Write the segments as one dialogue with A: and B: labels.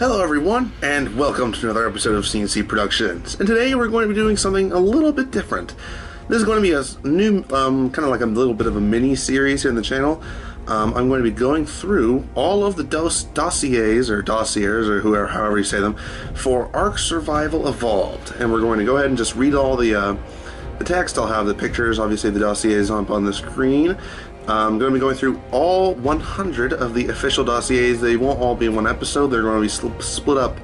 A: Hello everyone, and welcome to another episode of CNC Productions. And today we're going to be doing something a little bit different. This is going to be a new, kind of like a little bit of a mini-series here in the channel. I'm going to be going through all of the dossiers, or however you say them, for Ark Survival Evolved. And we're going to go ahead and just read all the text. I'll have the pictures, obviously the dossiers on the screen. I'm going to be going through all 100 of the official dossiers. They won't all be in one episode. They're going to be split up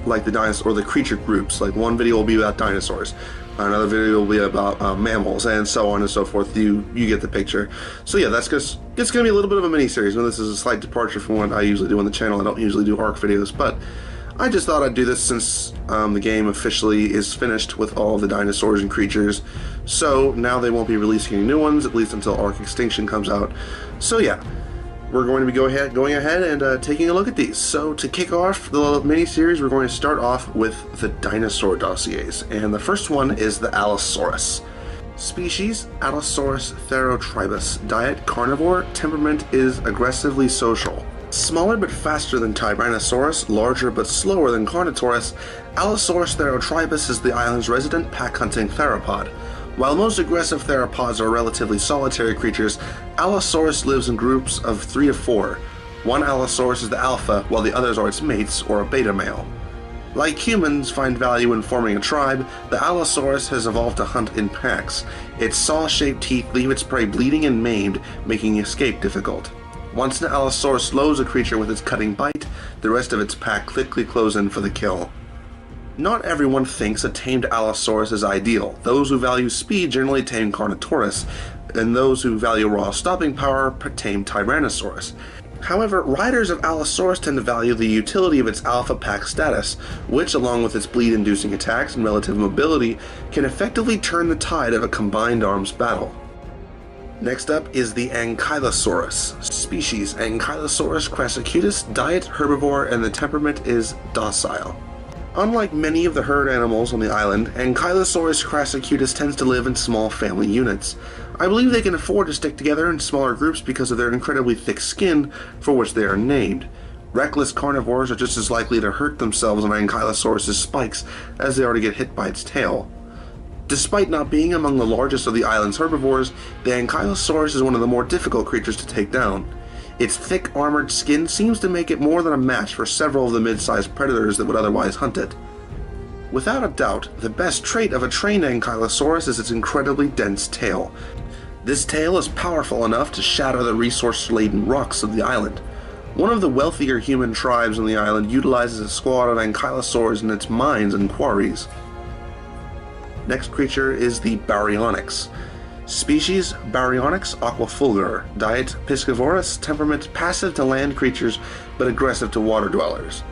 A: like the dinosaur or the creature groups. Like one video will be about dinosaurs, another video will be about mammals, and so on and so forth. You get the picture. So yeah, it's going to be a little bit of a mini series. Now this is a slight departure from what I usually do on the channel. I don't usually do Ark videos, but I just thought I'd do this since the game officially is finished with all of the dinosaurs and creatures. So now they won't be releasing any new ones, at least until Ark Extinction comes out. So yeah, we're going to be going ahead and taking a look at these. So to kick off the mini-series, we're going to start off with the dinosaur dossiers. And the first one is the Allosaurus. Species, Allosaurus therotribus. Diet, carnivore. Temperament is aggressively social. Smaller but faster than Tyrannosaurus, larger but slower than Carnotaurus, Allosaurus therotribus is the island's resident pack-hunting theropod. While most aggressive theropods are relatively solitary creatures, Allosaurus lives in groups of 3 to 4. One Allosaurus is the alpha, while the others are its mates, or a beta male. Like humans find value in forming a tribe, the Allosaurus has evolved to hunt in packs. Its saw-shaped teeth leave its prey bleeding and maimed, making escape difficult. Once an Allosaurus slows a creature with its cutting bite, the rest of its pack quickly close in for the kill. Not everyone thinks a tamed Allosaurus is ideal. Those who value speed generally tame Carnotaurus, and those who value raw stopping power tame Tyrannosaurus. However, riders of Allosaurus tend to value the utility of its alpha pack status, which, along with its bleed-inducing attacks and relative mobility, can effectively turn the tide of a combined arms battle. Next up is the Ankylosaurus. Species, Ankylosaurus crassicutus. Diet, herbivore, and the temperament is docile. Unlike many of the herd animals on the island, Ankylosaurus crassicutus tends to live in small family units. I believe they can afford to stick together in smaller groups because of their incredibly thick skin, for which they are named. Reckless carnivores are just as likely to hurt themselves on Ankylosaurus' spikes as they are to get hit by its tail. Despite not being among the largest of the island's herbivores, the Ankylosaurus is one of the more difficult creatures to take down. Its thick armored skin seems to make it more than a match for several of the mid-sized predators that would otherwise hunt it. Without a doubt, the best trait of a trained Ankylosaurus is its incredibly dense tail. This tail is powerful enough to shatter the resource-laden rocks of the island. One of the wealthier human tribes on the island utilizes a squad of Ankylosaurs in its mines and quarries. Next creature is the Baryonyx. Species, Baryonyx aquafulgur. Diet, piscivorous. Temperament, passive to land creatures, but aggressive to water dwellers.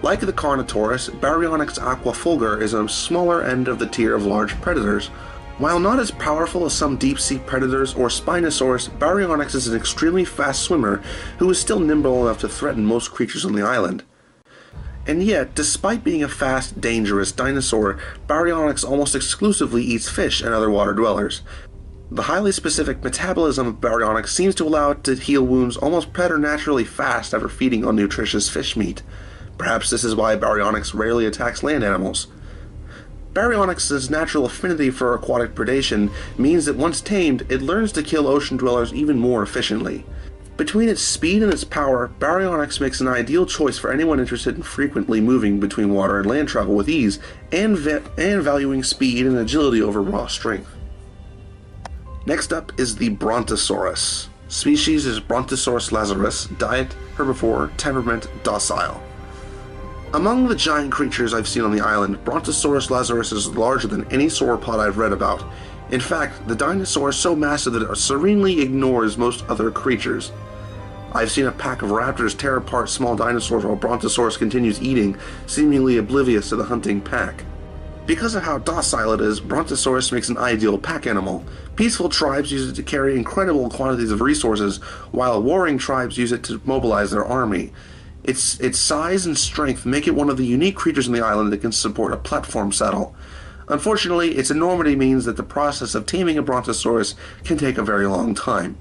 A: Like the Carnotaurus, Baryonyx aquafulgur is a smaller end of the tier of large predators. While not as powerful as some deep-sea predators or Spinosaurus, Baryonyx is an extremely fast swimmer who is still nimble enough to threaten most creatures on the island. And yet, despite being a fast, dangerous dinosaur, Baryonyx almost exclusively eats fish and other water dwellers. The highly specific metabolism of Baryonyx seems to allow it to heal wounds almost preternaturally fast after feeding on nutritious fish meat. Perhaps this is why Baryonyx rarely attacks land animals. Baryonyx's natural affinity for aquatic predation means that once tamed, it learns to kill ocean dwellers even more efficiently. Between its speed and its power, Baryonyx makes an ideal choice for anyone interested in frequently moving between water and land travel with ease, and valuing speed and agility over raw strength. Next up is the Brontosaurus. Species is Brontosaurus lazarus. Diet, herbivore. Temperament, docile. Among the giant creatures I've seen on the island, Brontosaurus lazarus is larger than any sauropod I've read about. In fact, the dinosaur is so massive that it serenely ignores most other creatures. I've seen a pack of raptors tear apart small dinosaurs while Brontosaurus continues eating, seemingly oblivious to the hunting pack. Because of how docile it is, Brontosaurus makes an ideal pack animal. Peaceful tribes use it to carry incredible quantities of resources, while warring tribes use it to mobilize their army. Its size and strength make it one of the unique creatures on the island that can support a platform saddle. Unfortunately, its enormity means that the process of taming a Brontosaurus can take a very long time.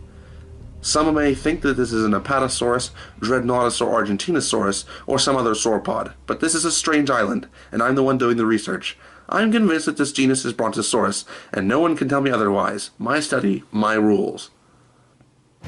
A: Some may think that this is an Apatosaurus, Dreadnoughtus, or Argentinosaurus, or some other sauropod, but this is a strange island, and I'm the one doing the research. I'm convinced that this genus is Brontosaurus, and no one can tell me otherwise. My study, my rules.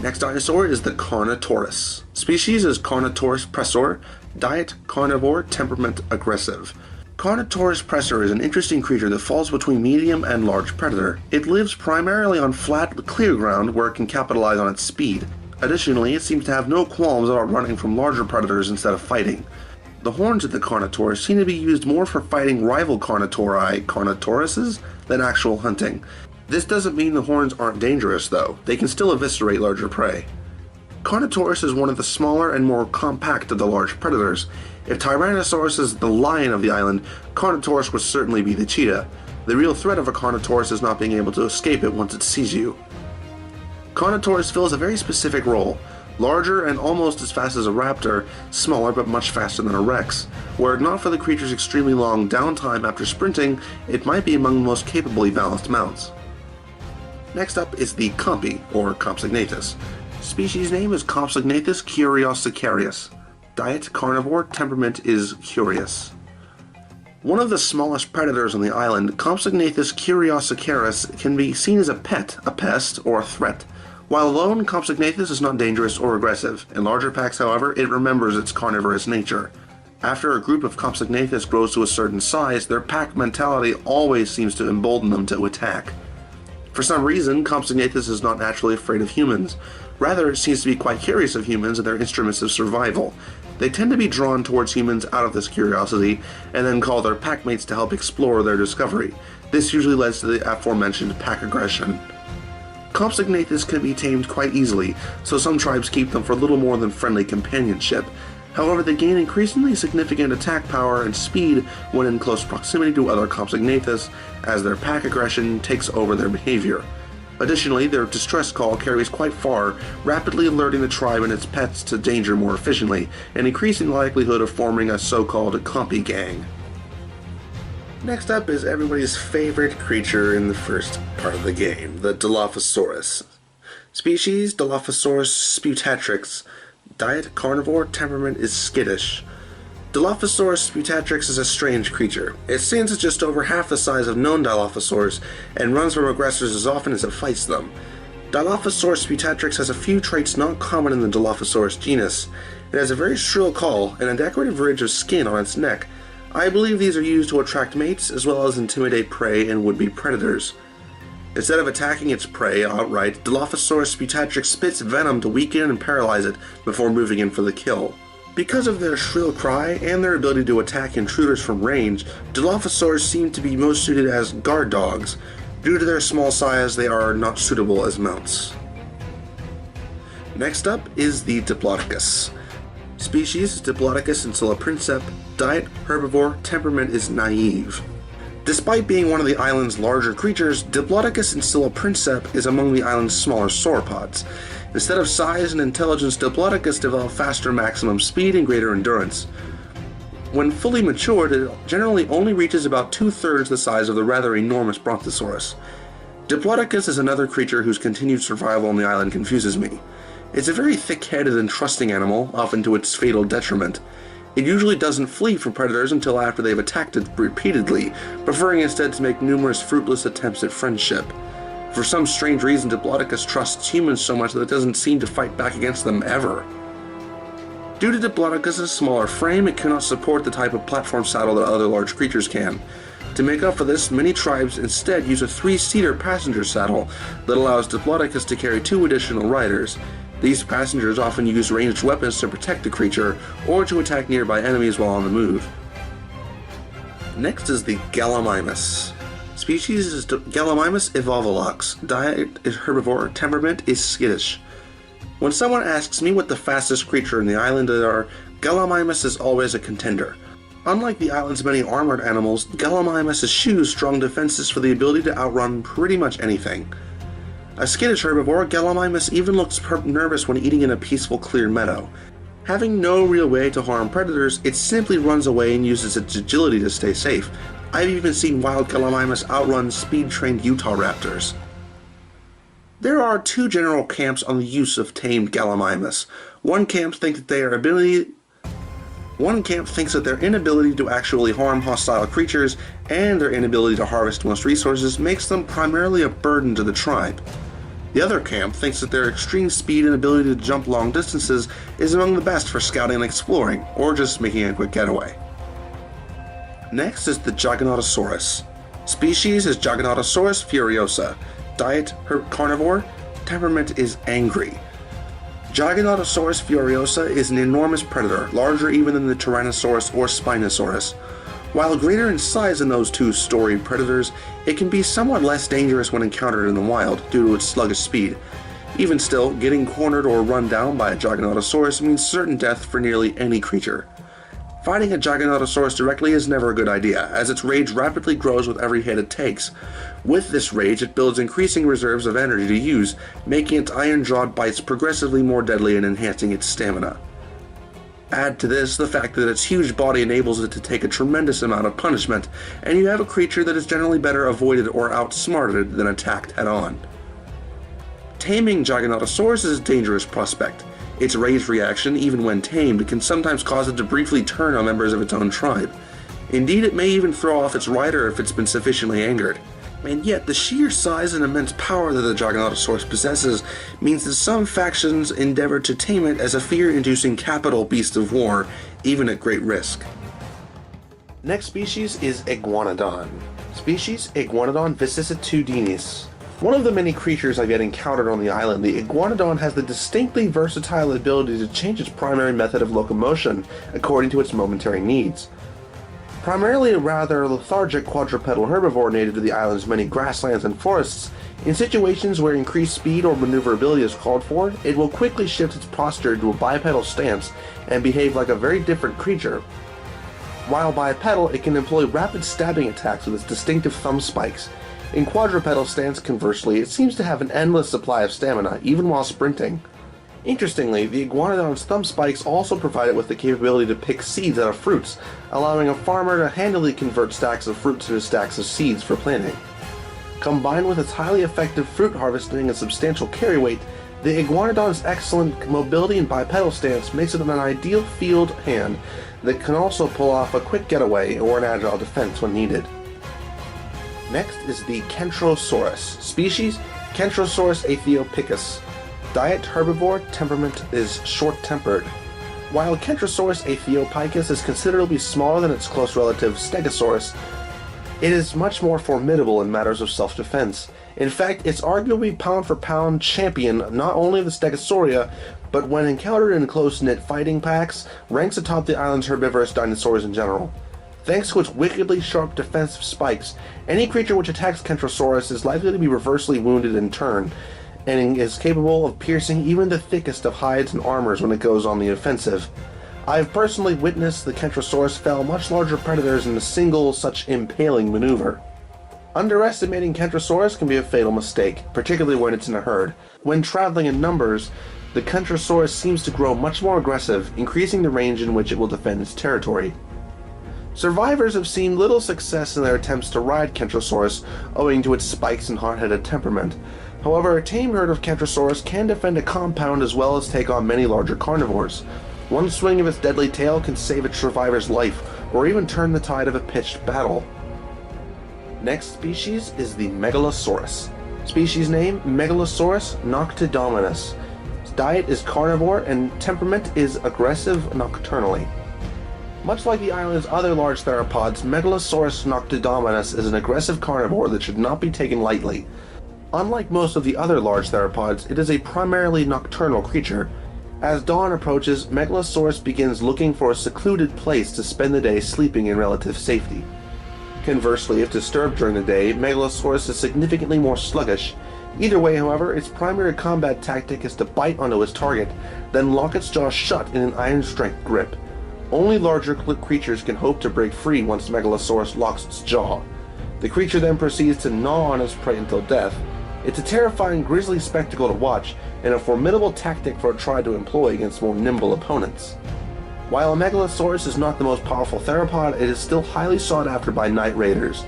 A: Next dinosaur is the Carnotaurus. Species is Carnotaurus pressor, diet carnivore, temperament aggressive. Carnotaurus pressor is an interesting creature that falls between medium and large predator. It lives primarily on flat, clear ground where it can capitalize on its speed. Additionally, it seems to have no qualms about running from larger predators instead of fighting. The horns of the Carnotaurus seem to be used more for fighting rival Carnotauruses, than actual hunting. This doesn't mean the horns aren't dangerous though, they can still eviscerate larger prey. Carnotaurus is one of the smaller and more compact of the large predators. If Tyrannosaurus is the lion of the island, Carnotaurus would certainly be the cheetah. The real threat of a Carnotaurus is not being able to escape it once it sees you. Carnotaurus fills a very specific role. Larger and almost as fast as a raptor, smaller but much faster than a rex. Were it not for the creature's extremely long downtime after sprinting, it might be among the most capably balanced mounts. Next up is the Compy, or Compsognathus. Species name is Compsognathus curiosicarius. Diet carnivore, temperament is curious. One of the smallest predators on the island, Compsognathus curiosicarius can be seen as a pet, a pest, or a threat. While alone, Compsognathus is not dangerous or aggressive. In larger packs, however, it remembers its carnivorous nature. After a group of Compsognathus grows to a certain size, their pack mentality always seems to embolden them to attack. For some reason, Compsognathus is not naturally afraid of humans. Rather, it seems to be quite curious of humans and their instruments of survival. They tend to be drawn towards humans out of this curiosity, and then call their packmates to help explore their discovery. This usually leads to the aforementioned pack aggression. Compsognathus can be tamed quite easily, so some tribes keep them for little more than friendly companionship. However, they gain increasingly significant attack power and speed when in close proximity to other Compsognathus, as their pack aggression takes over their behavior. Additionally, their distress call carries quite far, rapidly alerting the tribe and its pets to danger more efficiently, and increasing the likelihood of forming a so-called Compy gang. Next up is everybody's favorite creature in the first part of the game, the Dilophosaurus. Species, Dilophosaurus sputatrix. Diet, carnivore, temperament is skittish. Dilophosaurus sputatrix is a strange creature. It stands at just over half the size of known Dilophosaurs, and runs from aggressors as often as it fights them. Dilophosaurus sputatrix has a few traits not common in the Dilophosaurus genus. It has a very shrill call, and a decorative ridge of skin on its neck. I believe these are used to attract mates, as well as intimidate prey and would-be predators. Instead of attacking its prey outright, Dilophosaurus sputatrix spits venom to weaken and paralyze it before moving in for the kill. Because of their shrill cry and their ability to attack intruders from range, Dilophosaurs seem to be most suited as guard dogs. Due to their small size, they are not suitable as mounts. Next up is the Diplodocus. Species is Diplodocus insula princeps. Diet, herbivore, temperament is naive. Despite being one of the island's larger creatures, Diplodocus insula princeps is among the island's smaller sauropods. Instead of size and intelligence, Diplodocus develop faster maximum speed and greater endurance. When fully matured, it generally only reaches about 2/3 the size of the rather enormous Brontosaurus. Diplodocus is another creature whose continued survival on the island confuses me. It's a very thick-headed and trusting animal, often to its fatal detriment. It usually doesn't flee from predators until after they've attacked it repeatedly, preferring instead to make numerous fruitless attempts at friendship. For some strange reason, Diplodocus trusts humans so much that it doesn't seem to fight back against them ever. Due to Diplodocus' smaller frame, it cannot support the type of platform saddle that other large creatures can. To make up for this, many tribes instead use a 3-seater passenger saddle that allows Diplodocus to carry 2 additional riders. These passengers often use ranged weapons to protect the creature, or to attack nearby enemies while on the move. Next is the Gallimimus. Species is Gallimimus evolvolox. Diet is herbivore. Temperament is skittish. When someone asks me what the fastest creature in the island are, Gallimimus is always a contender. Unlike the island's many armored animals, Gallimimus eschews strong defenses for the ability to outrun pretty much anything. A skittish herbivore, Gallimimus even looks nervous when eating in a peaceful, clear meadow. Having no real way to harm predators, it simply runs away and uses its agility to stay safe. I've even seen wild Gallimimus outrun speed-trained Utah raptors. There are two general camps on the use of tamed Gallimimus. One camp thinks that their inability to actually harm hostile creatures and their inability to harvest most resources makes them primarily a burden to the tribe. The other camp thinks that their extreme speed and ability to jump long distances is among the best for scouting and exploring, or just making a quick getaway. Next is the Giganotosaurus. Species is Giganotosaurus furiosa. Diet, carnivore. Temperament is angry. Giganotosaurus furiosa is an enormous predator, larger even than the Tyrannosaurus or Spinosaurus. While greater in size than those two storied predators, it can be somewhat less dangerous when encountered in the wild due to its sluggish speed. Even still, getting cornered or run down by a Giganotosaurus means certain death for nearly any creature. Fighting a Giganotosaurus directly is never a good idea, as its rage rapidly grows with every hit it takes. With this rage, it builds increasing reserves of energy to use, making its iron-jawed bites progressively more deadly and enhancing its stamina. Add to this the fact that its huge body enables it to take a tremendous amount of punishment, and you have a creature that is generally better avoided or outsmarted than attacked head-on. Taming Giganotosaurus is a dangerous prospect. Its rage reaction, even when tamed, can sometimes cause it to briefly turn on members of its own tribe. Indeed, it may even throw off its rider if it's been sufficiently angered. And yet, the sheer size and immense power that the Giganotosaurus possesses means that some factions endeavor to tame it as a fear-inducing capital beast of war, even at great risk. Next species is Iguanodon. Species Iguanodon vicissitudinis. One of the many creatures I've yet encountered on the island, the Iguanodon has the distinctly versatile ability to change its primary method of locomotion according to its momentary needs. Primarily a rather lethargic quadrupedal herbivore native to the island's many grasslands and forests, in situations where increased speed or maneuverability is called for, it will quickly shift its posture to a bipedal stance and behave like a very different creature. While bipedal, it can employ rapid stabbing attacks with its distinctive thumb spikes. In quadrupedal stance, conversely, it seems to have an endless supply of stamina, even while sprinting. Interestingly, the Iguanodon's thumb spikes also provide it with the capability to pick seeds out of fruits, allowing a farmer to handily convert stacks of fruits into stacks of seeds for planting. Combined with its highly effective fruit harvesting and substantial carry weight, the Iguanodon's excellent mobility and bipedal stance makes it an ideal field hand that can also pull off a quick getaway or an agile defense when needed. Next is the Kentrosaurus. Species, Kentrosaurus aethiopicus. Diet, herbivore. Temperament is short-tempered. While Kentrosaurus aethiopicus is considerably smaller than its close relative Stegosaurus, it is much more formidable in matters of self-defense. In fact, it's arguably pound-for-pound champion not only of the Stegosauria, but when encountered in close-knit fighting packs, ranks atop the island's herbivorous dinosaurs in general. Thanks to its wickedly sharp defensive spikes, any creature which attacks Kentrosaurus is likely to be reversely wounded in turn, and is capable of piercing even the thickest of hides and armors when it goes on the offensive. I have personally witnessed the Kentrosaurus fell much larger predators in a single such impaling maneuver. Underestimating Kentrosaurus can be a fatal mistake, particularly when it's in a herd. When traveling in numbers, the Kentrosaurus seems to grow much more aggressive, increasing the range in which it will defend its territory. Survivors have seen little success in their attempts to ride Kentrosaurus owing to its spikes and hard-headed temperament. However, a tame herd of Kentrosaurus can defend a compound as well as take on many larger carnivores. One swing of its deadly tail can save its survivor's life, or even turn the tide of a pitched battle. Next species is the Megalosaurus. Species name, Megalosaurus noctidominus. Its diet is carnivore and temperament is aggressive nocturnally. Much like the island's other large theropods, Megalosaurus noctidominus is an aggressive carnivore that should not be taken lightly. Unlike most of the other large theropods, it is a primarily nocturnal creature. As dawn approaches, Megalosaurus begins looking for a secluded place to spend the day sleeping in relative safety. Conversely, if disturbed during the day, Megalosaurus is significantly more sluggish. Either way, however, its primary combat tactic is to bite onto its target, then lock its jaws shut in an iron-strength grip. Only larger creatures can hope to break free once Megalosaurus locks its jaw. The creature then proceeds to gnaw on its prey until death. It's a terrifying, grisly spectacle to watch, and a formidable tactic for a tribe to employ against more nimble opponents. While a Megalosaurus is not the most powerful theropod, it is still highly sought after by night raiders.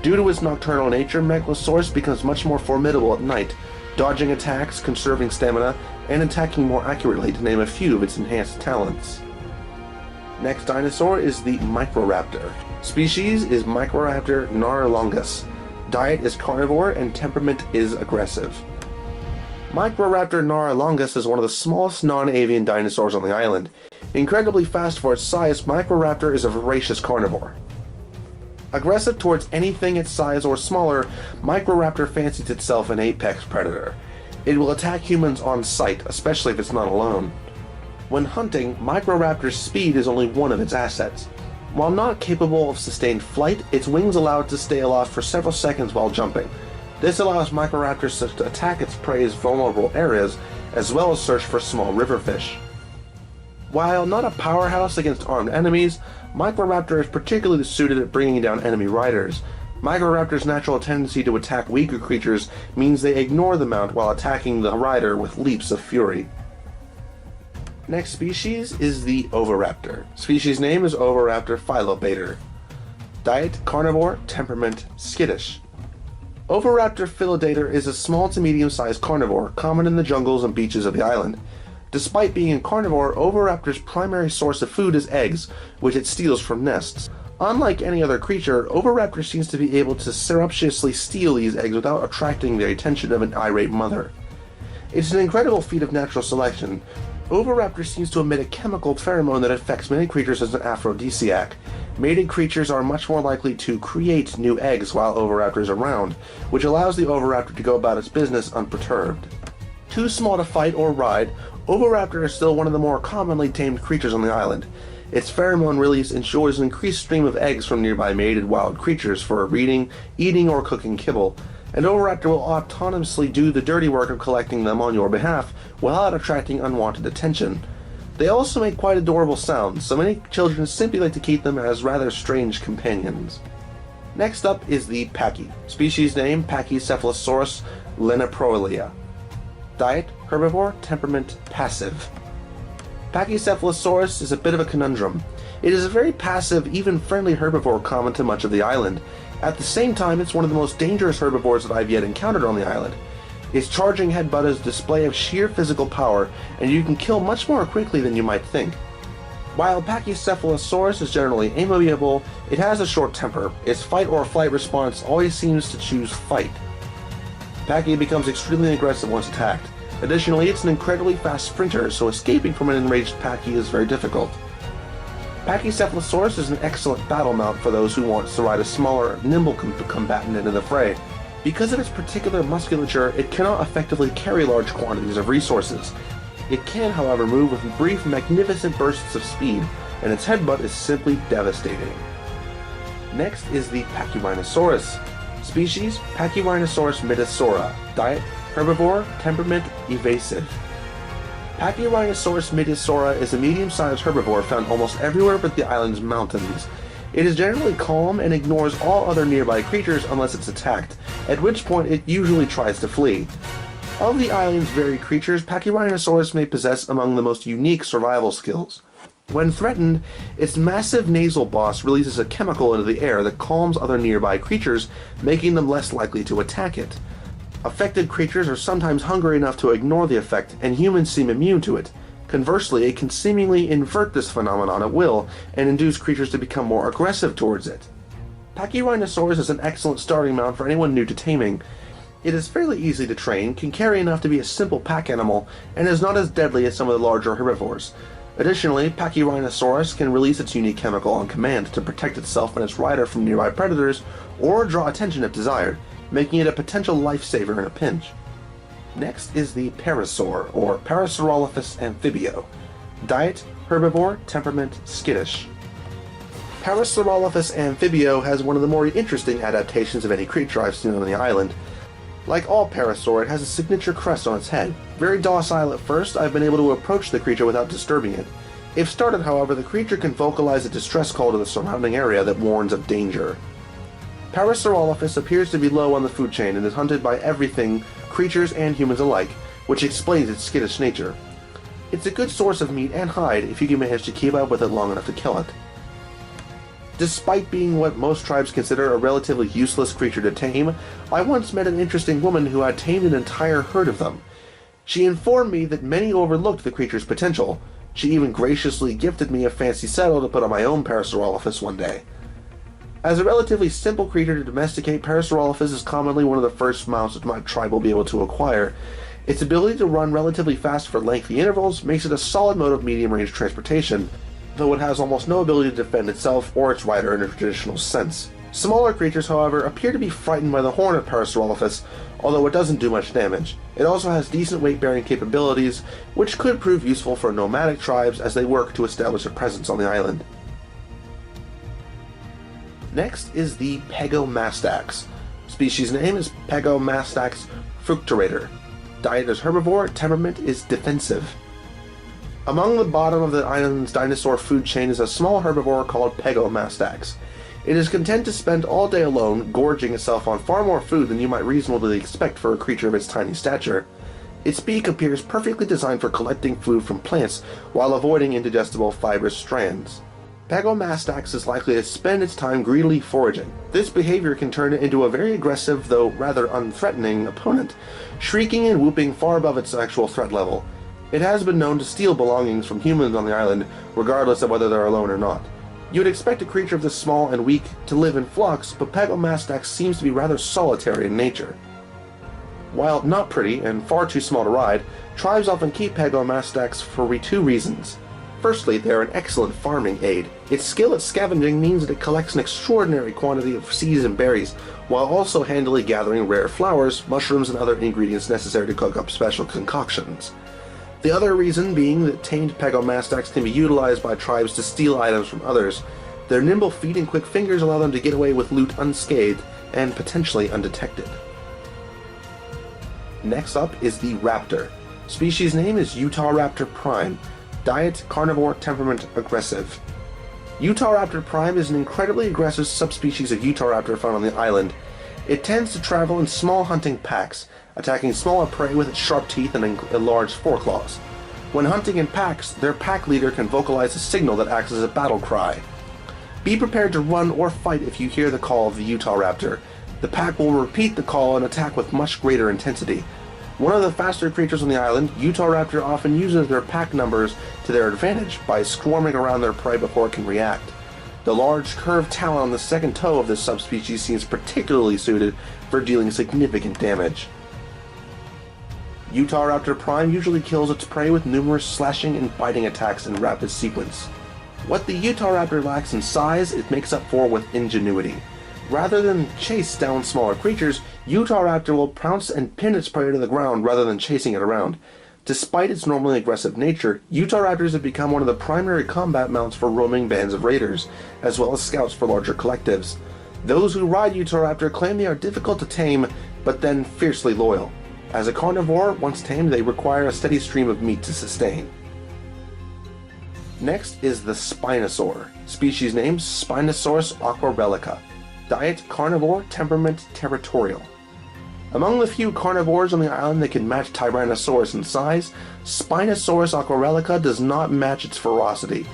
A: Due to its nocturnal nature, Megalosaurus becomes much more formidable at night. dodging attacks, conserving stamina, and attacking more accurately, to name a few of its enhanced talents. Next dinosaur is the Microraptor. Species is Microraptor narralongus. Diet is carnivore and temperament is aggressive. Microraptor narralongus is one of the smallest non-avian dinosaurs on the island. Incredibly fast for its size, Microraptor is a voracious carnivore. Aggressive towards anything its size or smaller, Microraptor fancies itself an apex predator. It will attack humans on sight, especially if it's not alone. When hunting, Microraptor's speed is only one of its assets. While not capable of sustained flight, its wings allow it to stay aloft for several seconds while jumping. This allows Microraptors to attack its prey's vulnerable areas, as well as search for small river fish. While not a powerhouse against armed enemies, Microraptor is particularly suited at bringing down enemy riders. Microraptor's natural tendency to attack weaker creatures means they ignore the mount while attacking the rider with leaps of fury. Next species is the Oviraptor. Species name is Oviraptor philobator. Diet carnivore, temperament skittish. Oviraptor philobator is a small to medium-sized carnivore common in the jungles and beaches of the island. Despite being a carnivore, Oviraptor's primary source of food is eggs, which it steals from nests. Unlike any other creature, Oviraptor seems to be able to surreptitiously steal these eggs without attracting the attention of an irate mother. It's an incredible feat of natural selection. Oviraptor seems to emit a chemical pheromone that affects many creatures as an aphrodisiac. Mated creatures are much more likely to create new eggs while Oviraptor is around, which allows the Oviraptor to go about its business unperturbed. Too small to fight or ride, Oviraptor is still one of the more commonly tamed creatures on the island. Its pheromone release ensures an increased stream of eggs from nearby mated wild creatures for breeding, eating, or cooking kibble, and Oviraptor will autonomously do the dirty work of collecting them on your behalf without attracting unwanted attention. They also make quite adorable sounds, so many children simply like to keep them as rather strange companions. Next up is the Pachy. Species name Pachycephalosaurus leniprolia. Diet herbivore, temperament passive. Pachycephalosaurus is a bit of a conundrum. It is a very passive, even friendly herbivore common to much of the island. At the same time, it's one of the most dangerous herbivores that I've yet encountered on the island. Its charging headbutt is a display of sheer physical power, and you can kill much more quickly than you might think. While Pachycephalosaurus is generally amiable, it has a short temper. Its fight or flight response always seems to choose fight. Pachy becomes extremely aggressive once attacked. Additionally, it's an incredibly fast sprinter, so escaping from an enraged Pachy is very difficult. Pachycephalosaurus is an excellent battle mount for those who want to ride a smaller, nimble combatant into the fray. Because of its particular musculature, it cannot effectively carry large quantities of resources. It can, however, move with brief, magnificent bursts of speed, and its headbutt is simply devastating. Next is the Pachyrhinosaurus. Species, Pachyrhinosaurus midasora. Diet, herbivore, temperament, evasive. Pachyrhinosaurus midasora is a medium-sized herbivore found almost everywhere but the island's mountains. It is generally calm and ignores all other nearby creatures unless it's attacked, at which point it usually tries to flee. Of the island's varied creatures, Pachyrhinosaurus may possess among the most unique survival skills. When threatened, its massive nasal boss releases a chemical into the air that calms other nearby creatures, making them less likely to attack it. Affected creatures are sometimes hungry enough to ignore the effect, and humans seem immune to it. Conversely, it can seemingly invert this phenomenon at will and induce creatures to become more aggressive towards it. Pachyrhinosaurus is an excellent starting mount for anyone new to taming. It is fairly easy to train, can carry enough to be a simple pack animal, and is not as deadly as some of the larger herbivores. Additionally, Pachyrhinosaurus can release its unique chemical on command to protect itself and its rider from nearby predators, or draw attention if desired, making it a potential lifesaver in a pinch. Next is the Parasaur, or Parasaurolophus amphibio. Diet, herbivore, temperament, skittish. Parasaurolophus amphibio has one of the more interesting adaptations of any creature I've seen on the island. Like all parasaur, it has a signature crest on its head. Very docile at first, I've been able to approach the creature without disturbing it. If started, however, the creature can vocalize a distress call to the surrounding area that warns of danger. Parasaurolophus appears to be low on the food chain and is hunted by everything, creatures and humans alike, which explains its skittish nature. It's a good source of meat and hide if you can manage to keep up with it long enough to kill it. Despite being what most tribes consider a relatively useless creature to tame, I once met an interesting woman who had tamed an entire herd of them. She informed me that many overlooked the creature's potential. She even graciously gifted me a fancy saddle to put on my own Parasaurolophus one day. As a relatively simple creature to domesticate, Parasaurolophus is commonly one of the first mounts that my tribe will be able to acquire. Its ability to run relatively fast for lengthy intervals makes it a solid mode of medium-range transportation, though it has almost no ability to defend itself or its rider in a traditional sense. Smaller creatures, however, appear to be frightened by the horn of Parasaurolophus, although it doesn't do much damage. It also has decent weight-bearing capabilities, which could prove useful for nomadic tribes as they work to establish a presence on the island. Next is the Pegomastax. Species name is Pegomastax fructurator. Diet is herbivore, temperament is defensive. Among the bottom of the island's dinosaur food chain is a small herbivore called Pegomastax. It is content to spend all day alone, gorging itself on far more food than you might reasonably expect for a creature of its tiny stature. Its beak appears perfectly designed for collecting food from plants, while avoiding indigestible fibrous strands. Pegomastax is likely to spend its time greedily foraging. This behavior can turn it into a very aggressive, though rather unthreatening, opponent, shrieking and whooping far above its actual threat level. It has been known to steal belongings from humans on the island, regardless of whether they're alone or not. You would expect a creature of this small and weak to live in flocks, but Pegomastax seems to be rather solitary in nature. While not pretty and far too small to ride, tribes often keep Pegomastax for two reasons. Firstly, they are an excellent farming aid. Its skill at scavenging means that it collects an extraordinary quantity of seeds and berries, while also handily gathering rare flowers, mushrooms, and other ingredients necessary to cook up special concoctions. The other reason being that tamed Pegomastax can be utilized by tribes to steal items from others. Their nimble feet and quick fingers allow them to get away with loot unscathed and potentially undetected. Next up is the Raptor. Species name is Utahraptor prime. Diet, carnivore, temperament, aggressive. Utahraptor prime is an incredibly aggressive subspecies of Utahraptor found on the island. It tends to travel in small hunting packs, attacking smaller prey with its sharp teeth and enlarged foreclaws. When hunting in packs, their pack leader can vocalize a signal that acts as a battle cry. Be prepared to run or fight if you hear the call of the Utahraptor. The pack will repeat the call and attack with much greater intensity. One of the faster creatures on the island, Utahraptor often uses their pack numbers to their advantage by swarming around their prey before it can react. The large curved talon on the second toe of this subspecies seems particularly suited for dealing significant damage. Utahraptor prime usually kills its prey with numerous slashing and biting attacks in rapid sequence. What the Utahraptor lacks in size, it makes up for with ingenuity. Rather than chase down smaller creatures, Utahraptor will pounce and pin its prey to the ground rather than chasing it around. Despite its normally aggressive nature, Utahraptors have become one of the primary combat mounts for roaming bands of raiders, as well as scouts for larger collectives. Those who ride Utahraptor claim they are difficult to tame, but then fiercely loyal. As a carnivore, once tamed, they require a steady stream of meat to sustain. Next is the Spinosaur. Species name Spinosaurus aquarelica. Diet, carnivore, temperament, territorial. Among the few carnivores on the island that can match Tyrannosaurus in size, Spinosaurus aquarelica does not match its ferocity.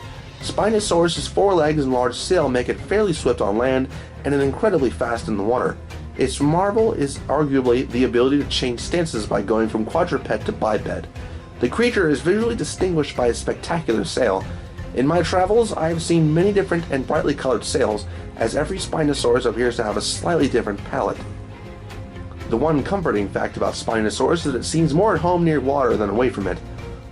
A: Spinosaurus's forelegs and large sail make it fairly swift on land and incredibly fast in the water. Its marvel is arguably the ability to change stances by going from quadruped to biped. The creature is visually distinguished by a spectacular sail. In my travels, I have seen many different and brightly colored sails, as every Spinosaurus appears to have a slightly different palette. The one comforting fact about Spinosaurus is that it seems more at home near water than away from it.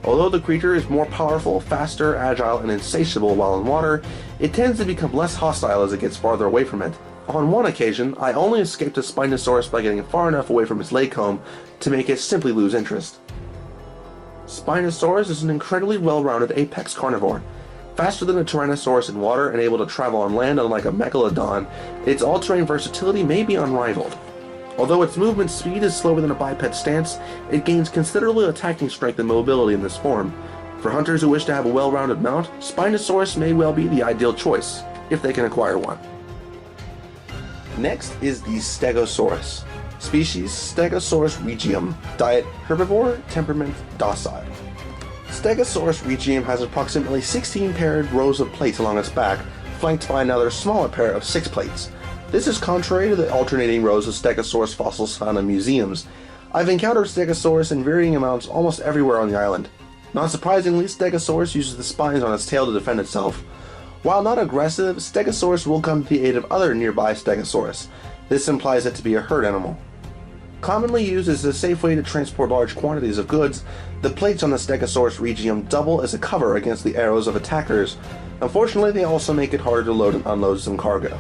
A: Although the creature is more powerful, faster, agile, and insatiable while in water, it tends to become less hostile as it gets farther away from it. On one occasion, I only escaped a Spinosaurus by getting far enough away from its lake home to make it simply lose interest. Spinosaurus is an incredibly well-rounded apex carnivore. Faster than a Tyrannosaurus in water and able to travel on land unlike a Megalodon, its all-terrain versatility may be unrivaled. Although its movement speed is slower than a biped stance, it gains considerable attacking strength and mobility in this form. For hunters who wish to have a well-rounded mount, Spinosaurus may well be the ideal choice, if they can acquire one. Next is the Stegosaurus. Species Stegosaurus regium. Diet herbivore, temperament docile. Stegosaurus regium has approximately 16 paired rows of plates along its back, flanked by another smaller pair of 6 plates. This is contrary to the alternating rows of Stegosaurus fossils found in museums. I've encountered Stegosaurus in varying amounts almost everywhere on the island. Not surprisingly, Stegosaurus uses the spines on its tail to defend itself. While not aggressive, Stegosaurus will come to the aid of other nearby Stegosaurus. This implies it to be a herd animal. Commonly used as a safe way to transport large quantities of goods, the plates on the Stegosaurus regium double as a cover against the arrows of attackers. Unfortunately, they also make it harder to load and unload some cargo.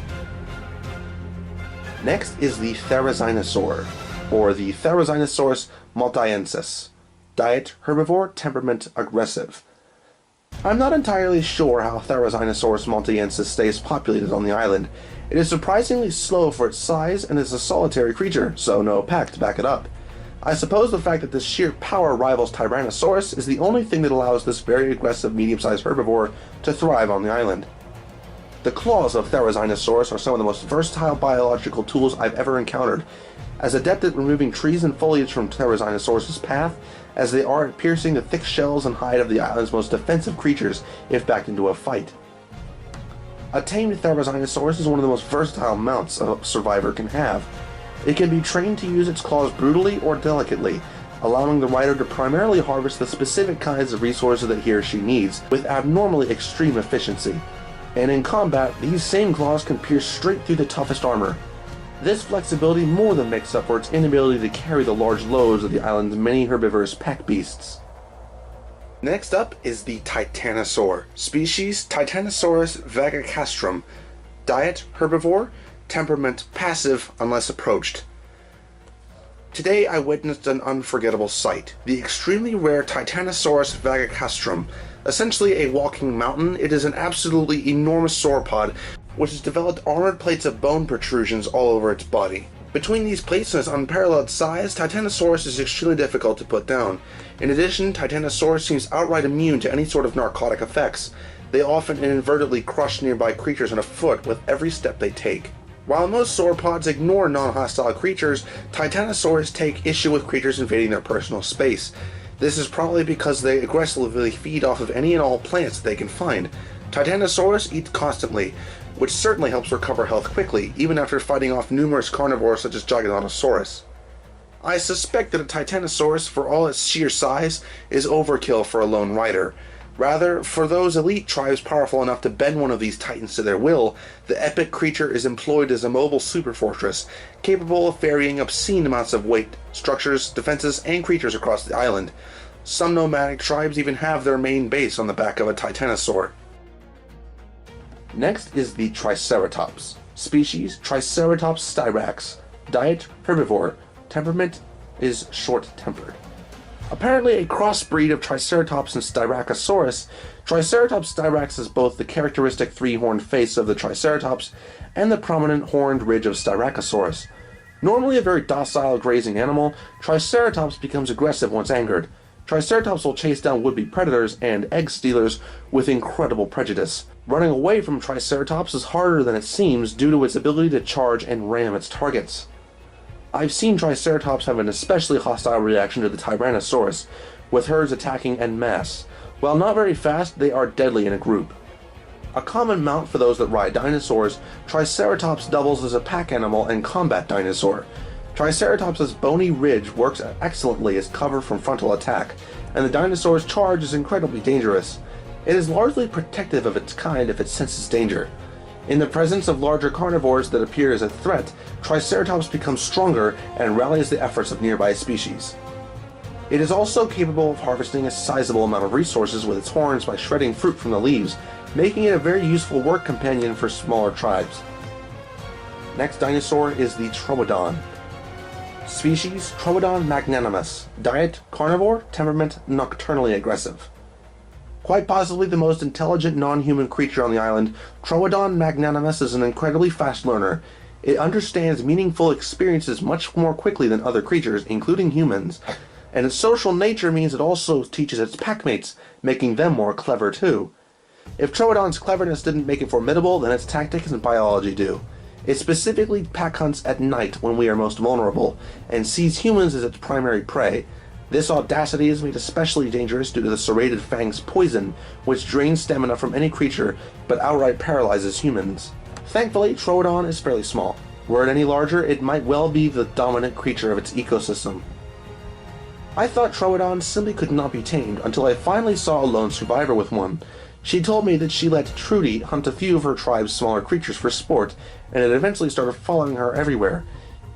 A: Next is the Therizinosaur, or the Therizinosaurus maltaiensis. Diet herbivore, temperament aggressive. I'm not entirely sure how Therizinosaurus maltaiensis stays populated on the island. It is surprisingly slow for its size and is a solitary creature, so no pack to back it up. I suppose the fact that this sheer power rivals Tyrannosaurus is the only thing that allows this very aggressive medium-sized herbivore to thrive on the island. The claws of Therizinosaurus are some of the most versatile biological tools I've ever encountered, as adept at removing trees and foliage from Therizinosaurus' path as they are at piercing the thick shells and hide of the island's most defensive creatures if backed into a fight. A tamed Therizinosaurus is one of the most versatile mounts a survivor can have. It can be trained to use its claws brutally or delicately, allowing the rider to primarily harvest the specific kinds of resources that he or she needs, with abnormally extreme efficiency. And in combat, these same claws can pierce straight through the toughest armor. This flexibility more than makes up for its inability to carry the large loads of the island's many herbivorous pack beasts. Next up is the Titanosaur, species Titanosaurus vagacastrum. Diet herbivore, temperament passive unless approached. Today I witnessed an unforgettable sight, the extremely rare Titanosaurus vagacastrum. Essentially a walking mountain, it is an absolutely enormous sauropod which has developed armored plates of bone protrusions all over its body. Between these plates and its unparalleled size, Titanosaurus is extremely difficult to put down. In addition, Titanosaurus seems outright immune to any sort of narcotic effects. They often inadvertently crush nearby creatures on foot with every step they take. While most sauropods ignore non-hostile creatures, Titanosaurs take issue with creatures invading their personal space. This is probably because they aggressively feed off of any and all plants that they can find. Titanosaurus eats constantly, which certainly helps recover health quickly, even after fighting off numerous carnivores such as Giganotosaurus. I suspect that a Titanosaurus, for all its sheer size, is overkill for a lone rider. Rather, for those elite tribes powerful enough to bend one of these titans to their will, the epic creature is employed as a mobile superfortress, capable of ferrying obscene amounts of weight, structures, defenses, and creatures across the island. Some nomadic tribes even have their main base on the back of a Titanosaur. Next is the Triceratops, species Triceratops styrax. Diet herbivore, temperament is short-tempered. Apparently a crossbreed of Triceratops and Styracosaurus, Triceratops styrax has both the characteristic three-horned face of the Triceratops and the prominent horned ridge of Styracosaurus. Normally a very docile grazing animal, Triceratops becomes aggressive once angered. Triceratops will chase down would-be predators and egg stealers with incredible prejudice. Running away from Triceratops is harder than it seems due to its ability to charge and ram its targets. I've seen Triceratops have an especially hostile reaction to the Tyrannosaurus, with herds attacking en masse. While not very fast, they are deadly in a group. A common mount for those that ride dinosaurs, Triceratops doubles as a pack animal and combat dinosaur. Triceratops' bony ridge works excellently as cover from frontal attack, and the dinosaur's charge is incredibly dangerous. It is largely protective of its kind if it senses danger. In the presence of larger carnivores that appear as a threat, Triceratops becomes stronger and rallies the efforts of nearby species. It is also capable of harvesting a sizable amount of resources with its horns by shredding fruit from the leaves, making it a very useful work companion for smaller tribes. Next dinosaur is the Troodon. Species Troodon magnanimus. Diet carnivore, temperament nocturnally aggressive. Quite possibly the most intelligent non-human creature on the island, Troodon magnanimus is an incredibly fast learner. It understands meaningful experiences much more quickly than other creatures, including humans, and its social nature means it also teaches its packmates, making them more clever too. If Troodon's cleverness didn't make it formidable, then its tactics and biology do. It specifically pack hunts at night when we are most vulnerable, and sees humans as its primary prey. This audacity is made especially dangerous due to the serrated fang's poison, which drains stamina from any creature but outright paralyzes humans. Thankfully, Troodon is fairly small. Were it any larger, it might well be the dominant creature of its ecosystem. I thought Troodon simply could not be tamed until I finally saw a lone survivor with one. She told me that she let Trudy hunt a few of her tribe's smaller creatures for sport, and it eventually started following her everywhere.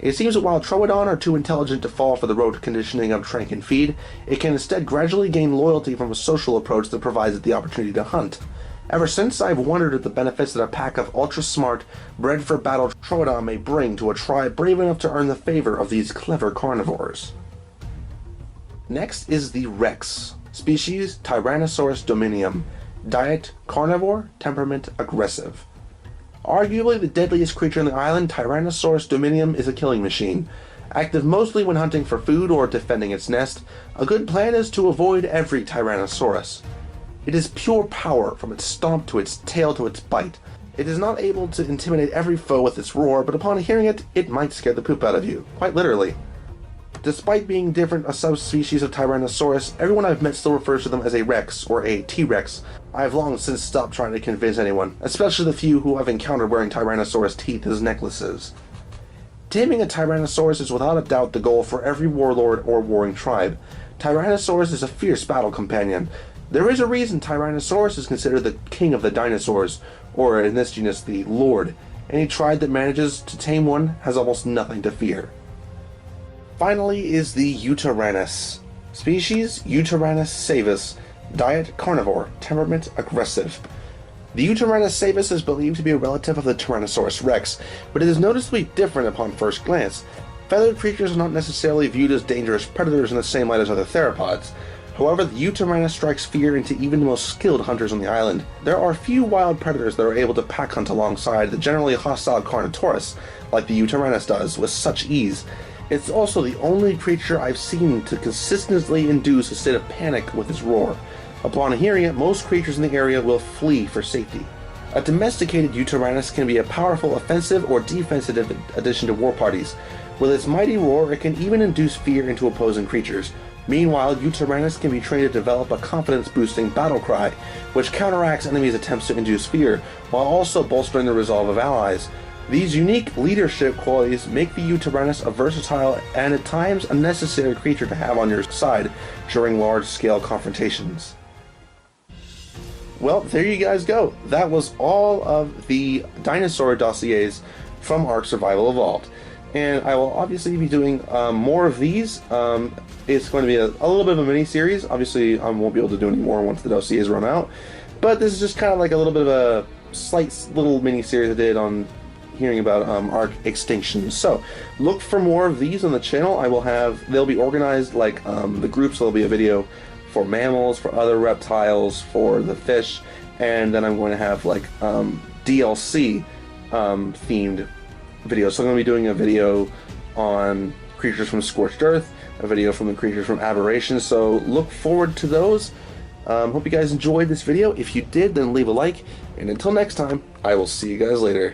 A: It seems that while Troodon are too intelligent to fall for the rote conditioning of trank and feed, it can instead gradually gain loyalty from a social approach that provides it the opportunity to hunt. Ever since, I've wondered at the benefits that a pack of ultra-smart, bred-for-battle Troodon may bring to a tribe brave enough to earn the favor of these clever carnivores. Next is the Rex, species Tyrannosaurus dominium, diet carnivore, temperament aggressive. Arguably the deadliest creature on the island, Tyrannosaurus dominium is a killing machine. Active mostly when hunting for food or defending its nest, a good plan is to avoid every Tyrannosaurus. It is pure power, from its stomp to its tail to its bite. It is not able to intimidate every foe with its roar, but upon hearing it, it might scare the poop out of you, quite literally. Despite being different a subspecies of Tyrannosaurus, everyone I've met still refers to them as a Rex, or a T-Rex. I have long since stopped trying to convince anyone, especially the few who I've encountered wearing Tyrannosaurus teeth as necklaces. Taming a Tyrannosaurus is without a doubt the goal for every warlord or warring tribe. Tyrannosaurus is a fierce battle companion. There is a reason Tyrannosaurus is considered the king of the dinosaurs, or in this genus, the lord. Any tribe that manages to tame one has almost nothing to fear. Finally is the Yutyrannus, species Yutyrannus savus, diet carnivore, temperament aggressive. The Yutyrannus savus is believed to be a relative of the Tyrannosaurus rex, but it is noticeably different upon first glance. Feathered creatures are not necessarily viewed as dangerous predators in the same light as other theropods. However, the Yutyrannus strikes fear into even the most skilled hunters on the island. There are few wild predators that are able to pack hunt alongside the generally hostile Carnotaurus, like the Yutyrannus does, with such ease. It's also the only creature I've seen to consistently induce a state of panic with its roar. Upon hearing it, most creatures in the area will flee for safety. A domesticated Yutyrannus can be a powerful offensive or defensive addition to war parties. With its mighty roar, it can even induce fear into opposing creatures. Meanwhile, Yutyrannus can be trained to develop a confidence-boosting battle cry, which counteracts enemies' attempts to induce fear, while also bolstering the resolve of allies. These unique leadership qualities make the Yutyrannus a versatile and at times a necessary creature to have on your side during large-scale confrontations. Well, there you guys go. That was all of the dinosaur dossiers from Ark Survival Evolved. And I will obviously be doing more of these. It's going to be a little bit of a mini-series. Obviously, I won't be able to do any more once the dossiers run out. But this is just kind of like a little bit of a slight little mini-series I did on hearing about Ark extinctions. So, look for more of these on the channel. They'll be organized like the groups. There'll be a video for mammals, for other reptiles, for the fish, and then I'm going to have like DLC themed videos. So I'm going to be doing a video on creatures from Scorched Earth, a video from the creatures from Aberration, so look forward to those. Hope you guys enjoyed this video. If you did, then leave a like, and until next time, I will see you guys later.